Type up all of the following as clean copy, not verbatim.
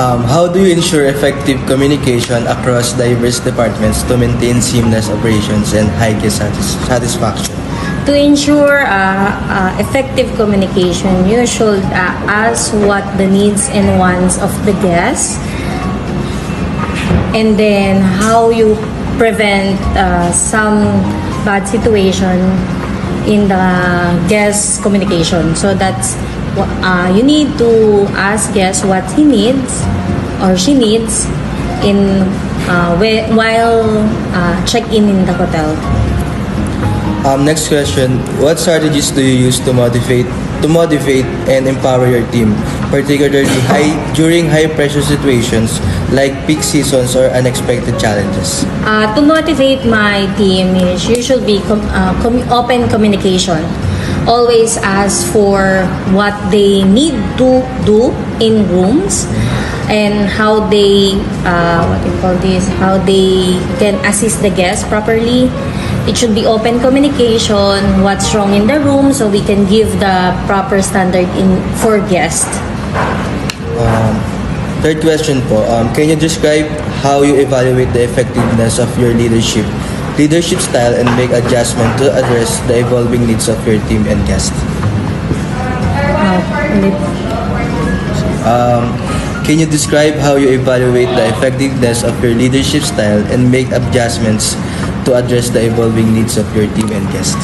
How do you ensure effective communication across diverse departments to maintain seamless operations and high guest satisfaction? To ensure effective communication, you should ask what the needs and wants of the guests, and then how you prevent some bad situation in the guest communication. So that's you need to ask guest what he needs or she needs in while check-in in the hotel. Next question, what strategies do you use to motivate and empower your team, particularly during high pressure situations like peak seasons or unexpected challenges? To motivate my team is usually open communication. Always ask for what they need to do in rooms and how they how they can assist the guests properly. It should be open communication, what's wrong in the room, so we can give the proper standard for guests. Third question po, can you describe how you evaluate the effectiveness of your leadership style and make adjustment to address the evolving needs of your team and guests? Can you describe how you evaluate the effectiveness of your leadership style and make adjustments to address the evolving needs of your team and guests?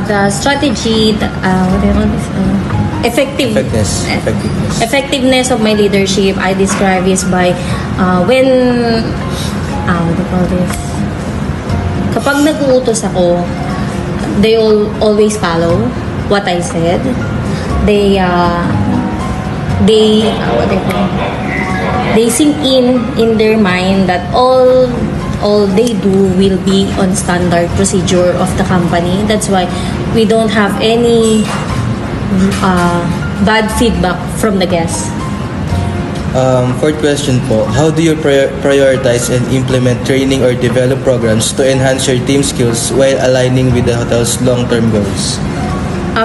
The strategy, what do you call this? Effectiveness of my leadership, I describe is by when, what do you call this? Kapag nag-uutos ako, they always follow what I said. They sink in their mind that all they do will be on standard procedure of the company. That's why we don't have any bad feedback from the guests. Fourth question po, how do you prioritize and implement training or develop programs to enhance your team skills while aligning with the hotel's long-term goals?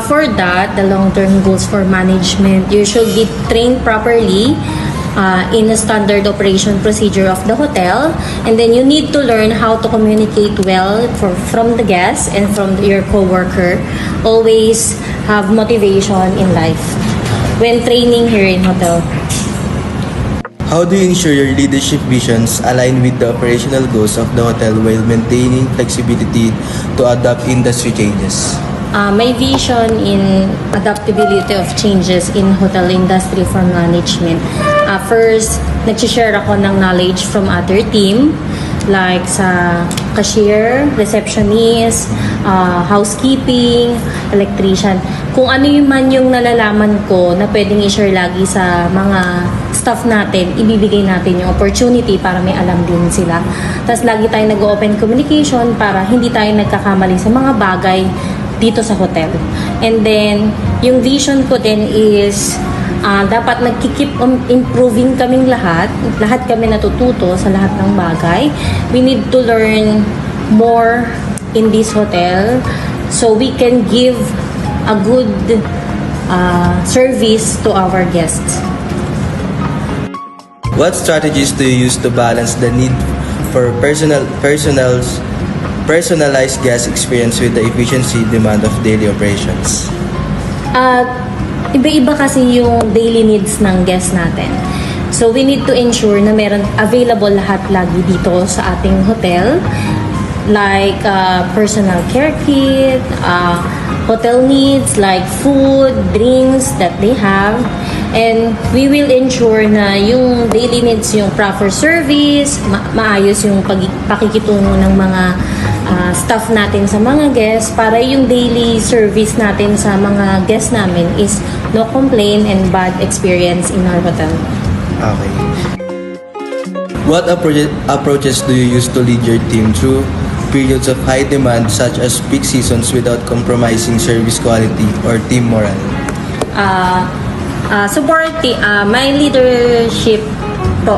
For that, the long-term goals for management, you should be trained properly in a standard operation procedure of the hotel, and then you need to learn how to communicate well from the guests and from your co-worker. Always have motivation in life when training here in hotel. How do you ensure your leadership visions align with the operational goals of the hotel while maintaining flexibility to adapt industry changes? My vision in adaptability of changes in hotel industry for management. First, nag-share ako ng knowledge from other team like sa cashier, receptionist, housekeeping, electrician. Kung ano man yung nalalaman ko na pwedeng i-share lagi sa mga staff natin, ibibigay natin yung opportunity para may alam din sila. Tapos lagi tayo nag-open communication para hindi tayo nagkakamali sa mga bagay dito sa hotel. And then, yung vision ko din is dapat nagki-keep on improving kaming lahat. Lahat kami natututo sa lahat ng bagay. We need to learn more in this hotel so we can give a good service to our guests. What strategies do you use to balance the need for personalized guest experience with the efficiency demand of daily operations? Iba-iba kasi yung daily needs ng guests natin. So we need to ensure na meron available lahat lagi dito sa ating hotel, like personal care kit, hotel needs like food, drinks that they have, and we will ensure na yung daily needs, yung proper service, maayos yung pakikitungo ng mga staff natin sa mga guests para yung daily service natin sa mga guests namin is no complaint and bad experience in our hotel. Okay. What approaches do you use to lead your team through periods of high demand such as peak seasons without compromising service quality or team morale? Supporting my leadership po,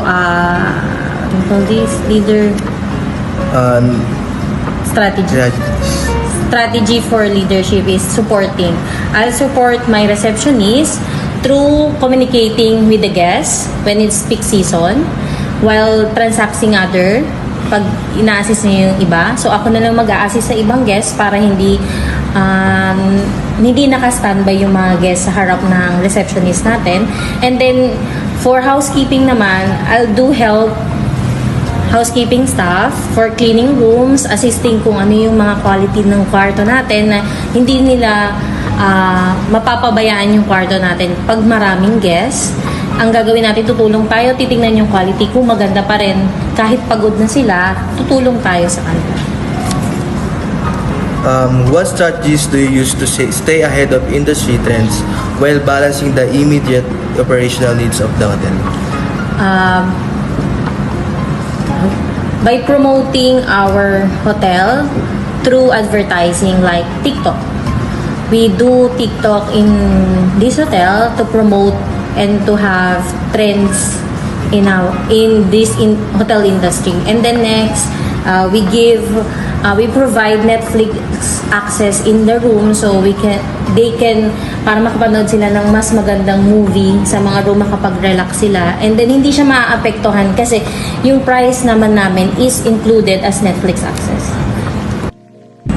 strategy for leadership is supporting. I'll support my receptionist through communicating with the guests when it's peak season, while transacting other, pag ina-assist niyo yung iba. So ako na lang mag-a-assist sa ibang guests para hindi naka-standby yung mga guests sa harap ng receptionist natin. And then, for housekeeping naman, I'll do help housekeeping staff for cleaning rooms, assisting kung ano yung mga quality ng kwarto natin na hindi nila mapapabayaan yung kwarto natin pag maraming guests. Ang gagawin natin, tutulong tayo, titingnan yung quality. Kung maganda pa rin, kahit pagod na sila, tutulong tayo sa kanila. What strategies do you use to stay ahead of industry trends while balancing the immediate operational needs of the hotel? By promoting our hotel through advertising like TikTok. We do TikTok in this hotel to promote and to have trends in hotel industry. And then next, we provide Netflix access in the room so they can para makapanood sila ng mas magandang movie sa mga room, makapag-relax sila. And then hindi siya maaapektuhan kasi yung price naman namin is included as Netflix access.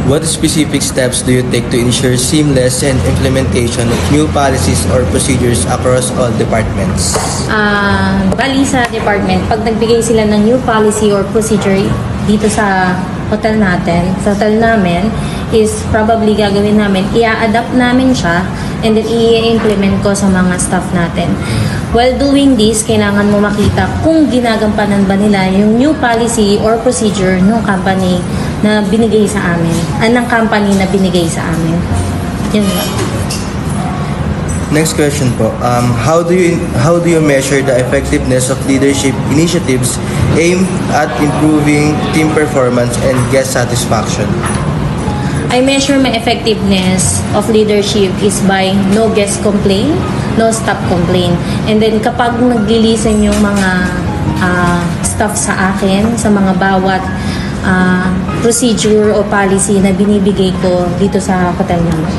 What specific steps do you take to ensure seamless and implementation of new policies or procedures across all departments? Bali sa department, pag nagbigay sila ng new policy or procedure dito sa hotel natin, sa hotel namin, is probably gagawin namin, i-adapt namin siya and then i-implement ko sa mga staff natin. While doing this, kailangan mo makita kung ginagampanan ba nila yung new policy or procedure ng company na binigay sa amin, ng company na binigay sa amin. Yun ba? Next question po. How do you measure the effectiveness of leadership initiatives aimed at improving team performance and guest satisfaction? I measure my effectiveness of leadership is by no guest complaint, no staff complaint. And then kapag nag-listen yung mga staff sa akin, sa mga bawat procedure o policy na binibigay ko dito sa hotel namin.